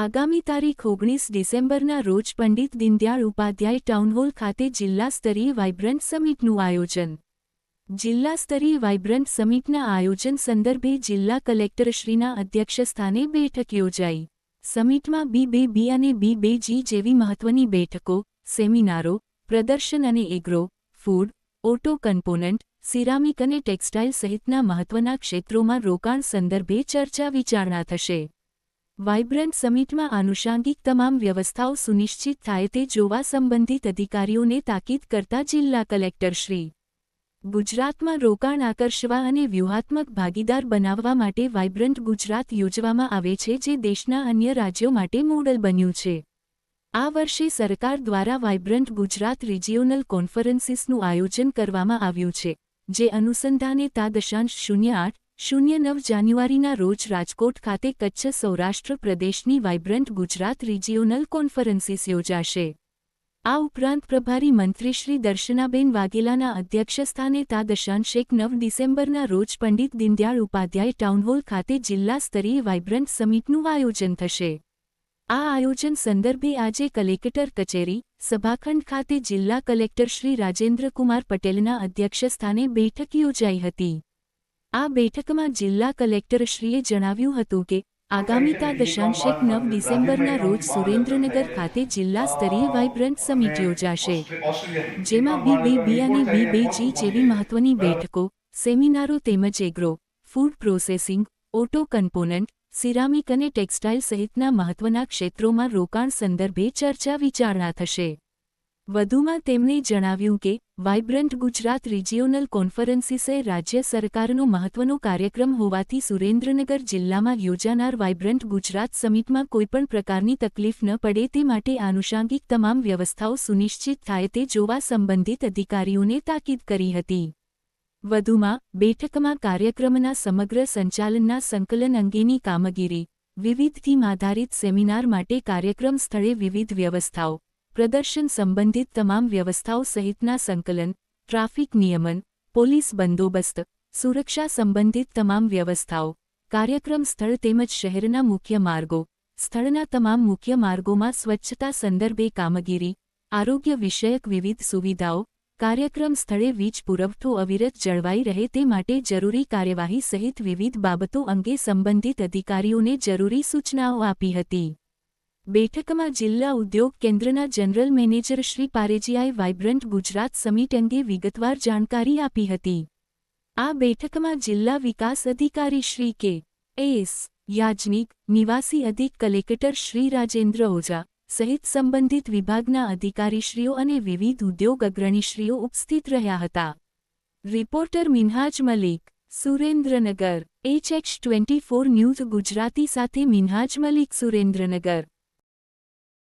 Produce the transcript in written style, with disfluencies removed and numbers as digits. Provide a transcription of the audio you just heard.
આગામી તારીખ 19 ડિસેમ્બરના રોજ પંડિત દીનદયાળ ઉપાધ્યાય ટાઉનહોલ ખાતે જિલ્લા સ્તરીય વાઇબ્રન્ટ સમિટનું આયોજન. જિલ્લા સ્તરીય વાઇબ્રન્ટ સમિટના આયોજન સંદર્ભે જિલ્લા કલેક્ટરશ્રીના અધ્યક્ષસ્થાને બેઠક યોજાઈ. સમિટમાં B2B અને B2G જેવી મહત્વની બેઠકો, સેમિનારો, પ્રદર્શન અને agro, food, auto component, ceramic અને ટેક્સટાઇલ સહિતના મહત્વના ક્ષેત્રોમાં રોકાણ સંદર્ભે ચર્ચા વિચારણા થશે. વાઇબ્રન્ટ સમિટમાં આનુષાંગિક તમામ વ્યવસ્થાઓ સુનિશ્ચિત થાય તે જોવા સંબંધિત અધિકારીઓને તાકીદ કરતા જિલ્લા કલેક્ટરશ્રી. ગુજરાતમાં રોકાણ આકર્ષવા અને વ્યૂહાત્મક ભાગીદાર બનાવવા માટે વાઇબ્રન્ટ ગુજરાત યોજવામાં આવે છે, જે દેશના અન્ય રાજ્યો માટે મોડલ બન્યું છે. આ વર્ષે સરકાર દ્વારા વાઇબ્રન્ટ ગુજરાત રિજિયોનલ કોન્ફરન્સીસનું આયોજન કરવામાં આવ્યું છે, જે અનુસંધાને તા 08-09 જાન્યુઆરીના રોજ રાજકોટ ખાતે કચ્છ સૌરાષ્ટ્ર પ્રદેશની વાઇબ્રન્ટ ગુજરાત રિજિયોનલ કોન્ફરન્સીસ યોજાશે. આ ઉપરાંત પ્રભારી મંત્રી શ્રી દર્શનાબેન વાઘેલાના અધ્યક્ષસ્થાને તા 9 ડિસેમ્બરના રોજ પંડિત દીનદયાળ ઉપાધ્યાય ટાઉનહોલ ખાતે જિલ્લા સ્તરીય વાઇબ્રન્ટ સમિટનું આયોજન થશે. આ આયોજન સંદર્ભે આજે કલેક્ટર કચેરી, સભાખંડ ખાતે જિલ્લા કલેક્ટર શ્રી રાજેન્દ્રકુમાર પટેલના અધ્યક્ષસ્થાને બેઠક યોજાઈ હતી. આ બેઠકમાં જિલ્લા કલેક્ટરશ્રીએ જણાવ્યું હતું કે આગામી તા 9 ડિસેમ્બરના રોજ સુરેન્દ્રનગર ખાતે જિલ્લા સ્તરીય વાઇબ્રન્ટ સમિટ યોજાશે, જેમાં B2B અને B2G જેવી મહત્વની બેઠકો, સેમિનારો તેમજ agro, food processing, auto component, ceramic અને ટેક્સટાઇલ સહિતના મહત્વના ક્ષેત્રોમાં રોકાણ સંદર્ભે ચર્ચા વિચારણા થશે. વધુમાં તેમણે જણાવ્યું કે વાઇબ્રન્ટ ગુજરાત રિજિયોનલ કોન્ફરન્સીસે રાજ્ય સરકારનો મહત્વનો કાર્યક્રમ હોવાથી સુરેન્દ્રનગર જિલ્લામાં યોજાનાર વાઇબ્રન્ટ ગુજરાત સમિટમાં કોઈપણ પ્રકારની તકલીફ ન પડે તે માટે આનુષાંગિક તમામ વ્યવસ્થાઓ સુનિશ્ચિત થાય તે જોવા સંબંધિત અધિકારીઓને તાકીદ કરી હતી. વધુમાં બેઠકમાં કાર્યક્રમના સમગ્ર સંચાલનના સંકલન અંગેની કામગીરી, વિવિધ થીમ આધારિત સેમિનાર માટે કાર્યક્રમ સ્થળે વિવિધ વ્યવસ્થાઓ, પ્રદર્શન સંબંધિત તમામ વ્યવસ્થાઓ સહિતના સંકલન, ટ્રાફિક નિયમન, પોલીસ બંદોબસ્ત, સુરક્ષા સંબંધિત તમામ વ્યવસ્થાઓ, કાર્યક્રમ સ્થળ તેમજ શહેરના મુખ્ય માર્ગો, સ્થળના તમામ મુખ્ય માર્ગોમાં સ્વચ્છતા સંદર્ભે કામગીરી, આરોગ્ય વિષયક વિવિધ સુવિધાઓ, કાર્યક્રમ સ્થળે વીજ પુરવઠો અવિરત જળવાઈ રહે તે માટે જરૂરી કાર્યવાહી સહિત વિવિધ બાબતો અંગે સંબંધિત અધિકારીઓને જરૂરી સૂચનાઓ આપી હતી. બેઠકમાં જિલ્લા ઉદ્યોગ કેન્દ્રના જનરલ મેનેજર શ્રી પારેજીયાએ વાઇબ્રન્ટ ગુજરાત સમિટ અંગે વિગતવાર જાણકારી આપી હતી. આ બેઠકમાં જિલ્લા વિકાસ અધિકારી શ્રી કે.એસ. યાજ્ઞિક, નિવાસી અધિક કલેક્ટર શ્રી રાજેન્દ્ર ઓઝા સહિત સંબંધિત વિભાગના અધિકારીશ્રીઓ અને વિવિધ ઉદ્યોગ અગ્રણીશ્રીઓ ઉપસ્થિત રહ્યા હતા. Reporter Minhaj Malik, Surendranagar. HH24 news Gujarati સાથે મિન્હાજ મલિક, સુરેન્દ્રનગર.